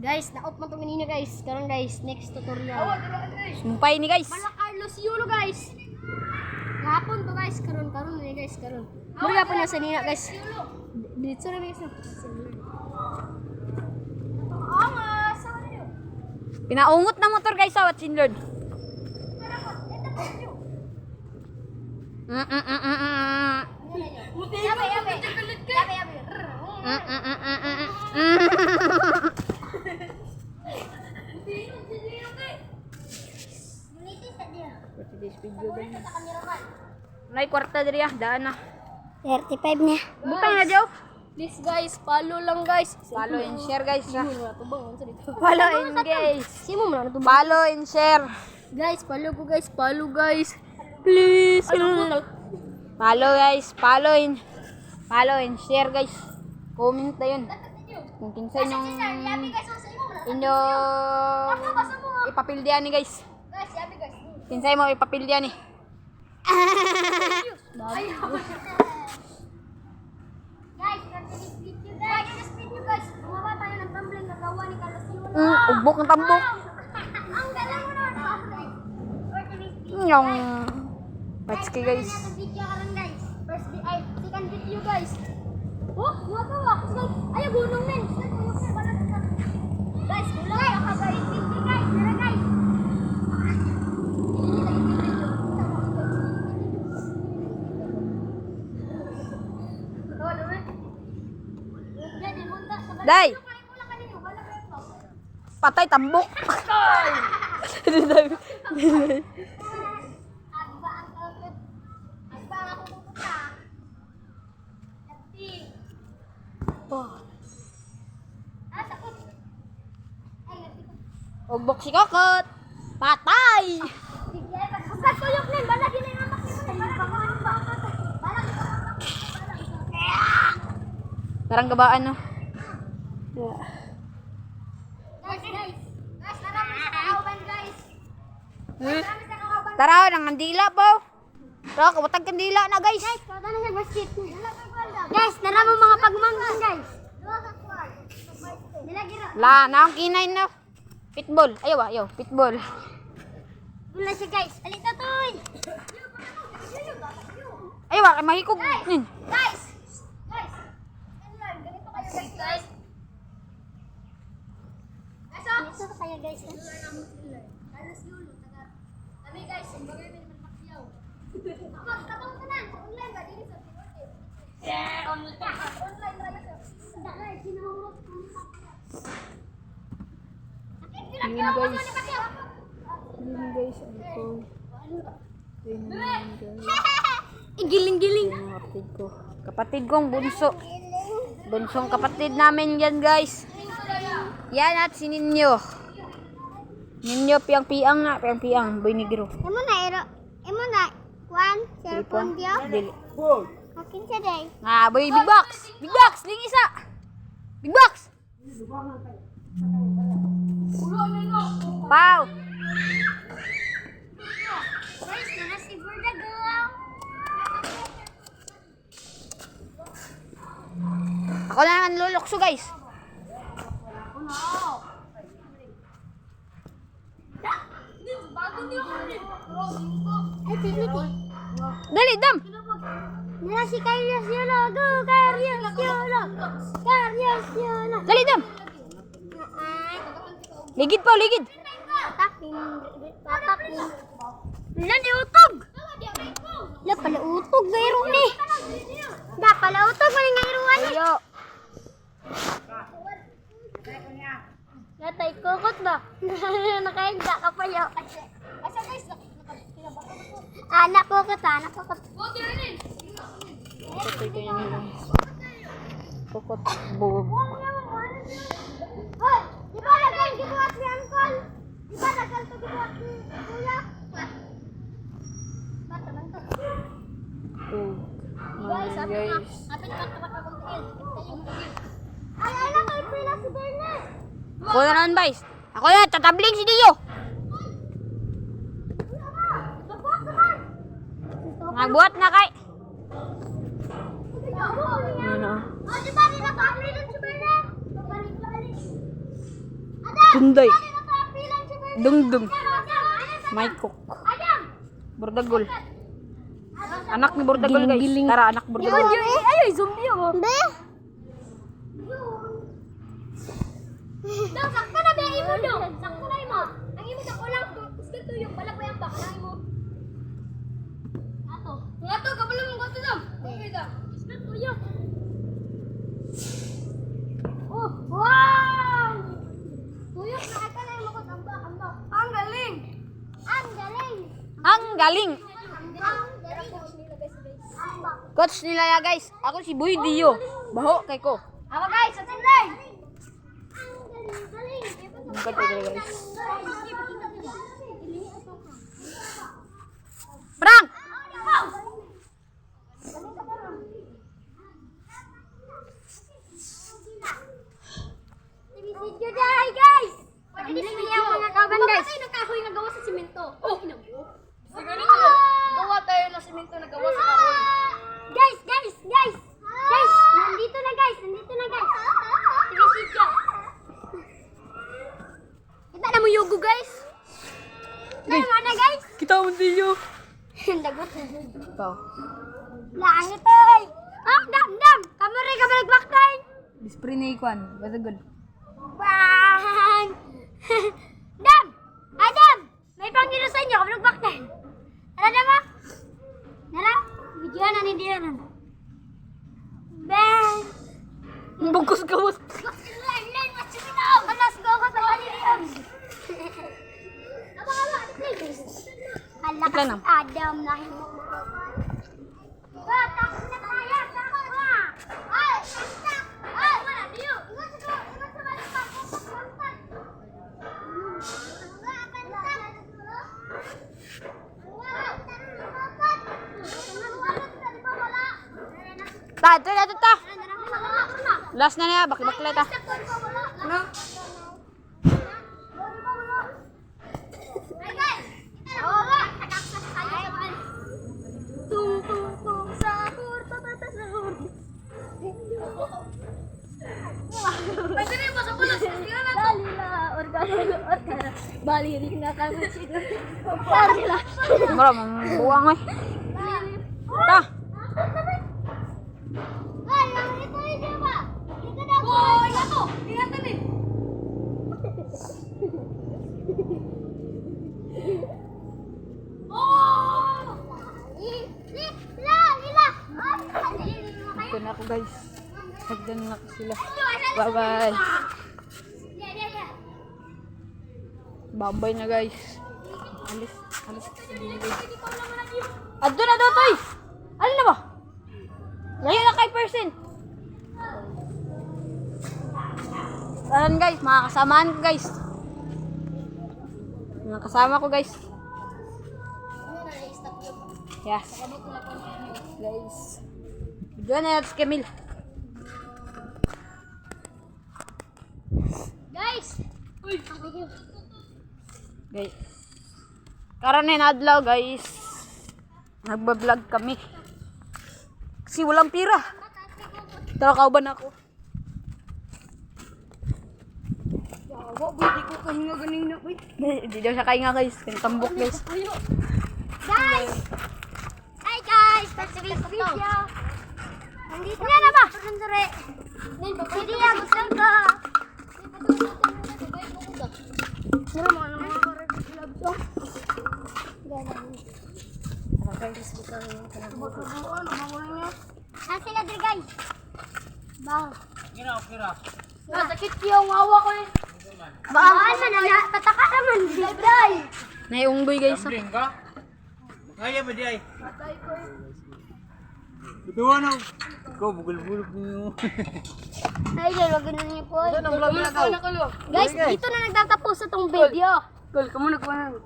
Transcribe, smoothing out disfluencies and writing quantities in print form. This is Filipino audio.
Guys, na-off man itong kanina guys. Karon guys, next tutorial. Sumpay ni guys. Mala Carlos Yulo guys. Gahapon to guys, karon ni guys, karon. Mura pa na sa nina guys. Dito na guys. Pinaungot na motor guys sa Watchin Lord. Nay kwarta diri ah, daan na. 35 niya. Butang na Joe. Please guys, follow lang guys. Follow and share guys. Follow and guys. Simo mo na to. Follow and share. Guys, follow ko guys, follow guys. Please. Follow guys, follow and share guys. Comment na yun. Kung kinsa inyo ipapildihan ni guys. Kinsay mo ipapildihan ni. Guys, gumawa tayo ng tumbling na gawa ni Carlos Yulo. Ubok ng tambok. Ang galing mo naman. Yung patski guys. Video ka lang guys. Second video guys. Oh, gumagawa. Guys, ayaw gunong men. Guys, ulang nakabait video guys. Tara guys. Day. Patay tambok. Ubok si Kokot. Patay. Tarang gabaan no. Guys, marami sa kauban guys. Tara, nangandila po. Tara, kabatag kandila na guys. Guys, kada na sa basket. Guys, nara mo mga pagmanggan guys. La, naang kinay na. Pitbull. Ayaw, pitbull. Wala siya guys. Alita toy. Ayaw, mahikog. Guys. Guys. Ganito kayo guys. Guys, ganito kayo guys. Carlos Yulo, taga. Kami guys, ang bagay may magpakyaw. Ako, tatawag ka na. Online ba? Dili sa Pinoy. Online ba yun? Dahil, sinahulog. Yun guys. Yun guys. Giling-giling. Kapatid kong bunso. Bunsong kapatid namin yan guys. Yan at si Ninyo. Ninyo piang-piang na. Piang-piang. Boy negro. Emo na, Juan, cellphone dia. Dili. Akin siya day. Boy big box. Big box. Ling isa. Big box. Pau. Guys, na si Burda girl. Ako na naman lulokso guys. Ay, titi. Dali, dam. Nila si Carlos Yulo. Go, Carlos Yulo. Carlos Yulo. Dali, dam. Ligid pa, ligid. Patapin. Nanti utog. La pala utog gayro ni. Da pala utog maning gayruan ni. Ayo. Natay kokot ba? Nakainda ka pa yo. Asa guys? Anak kokot. Ito yung kokot bubog. Hoy, di ba nagal gibuhat ni Uncle? Di ba nagal to gibuhat ni Kuya? Bata man to. Guys, apit pa kapagkakil. Ay, lang kay pila si Bernard. Ako na naman guys. Ako na, tatabling si Dio. Nagbuhat na kay. Ano? Oh, di ba nila pa-upload si Bernard? Tunday. Nakapilan si Bebe. Dungdung. Adam! Maykok. Adam! Bordagol. Anak ni Bordagol guys. Tara, anak Bordagol. Ay, zombie ako. Be? Daw, sakto na ba imo do? Sakto na imo. Ang imo sa kulang, gusto tuyok, wala pa yung bakla imo. Ato. Ato, kabalo mo gusto dam. Okay da. Gusto tuyok. Oh, wow! Tuyok na ka na imo ko tamba. Ang galing. Ang galing. Ang galing. Ang Coach nila ya guys. Ako si Boy Dio. Baho kay ko. Ako guys, sa tinday. Ang galing. Ang galing guys. Prank! Video dahil guys! Pag-inisip niya ang mga kaban guys. Bakit nagkahoy na gawa sa simento? Oh! Siguro gawa tayo na simento na gawa sa kahoy. Guys! Guys! Nandito na guys! Video! Kita na mo yugo guys! Guys! Ano guys? Kita mo Dio. Dagot. Ikaw. Langit ay! Ah! Dam! Kamari ka balik tayo! Dispray na ikwan. Bordagol. Bang! Dam! Adam! May pangino sa inyo. Kapag baktan. Tara na mo? Nara? Video na ni Diyan. Bang! Bungkus gawos. Lang, mas suminaw! Alas ko ako sa kaniliyan. Ito na. Adam na himo. Tapos na kaya. Tapos na. Ay! Ay! Wala, Dio! Ingat sa balik pa. Ta, ta. Last na niya. Bakit ta. Balirin na kami sila. Wala, mambuwang eh. Ta. Ay, yang itu aja, Pak. Kita dah. Oh, iya tuh. Lihat nih. Oh. Lila. Ito na ako guys. Hagdan na ako sila. Bye-bye. Ya. Babay na guys. Alis. Adto na daw toy. Alin na ba? Layo na kay person. Ayan guys, mga kasamaan ko guys. Mga kasama ko guys. Yes. Guys. Diyan na si Camille. Guys. Guys. Karanin adlaw guys. Nagba-vlog kami. Kasi walang pira. Tara kauban ako. Yawa, hindi ko kahinga ganing na. Hindi daw siya kahinga guys. Kanitambok guys. Guys. Hi guys. Pagsibig video. Nandito na ba? Sundere. Hindi ya gusto ko. Nasi na dir guys. Bang. Sakit yung awa ko eh. Baan man na pataka naman bray. Naiunggoy guys. Gambling ka? Kaya ba di ay? Tutuwa na. Ikaw, bugol-bulog niyo. Ay, wag na niyo po. Ano vlog na daw? Guys, dito na nagtatapos sa tong video. Gol, kamu nagkuha.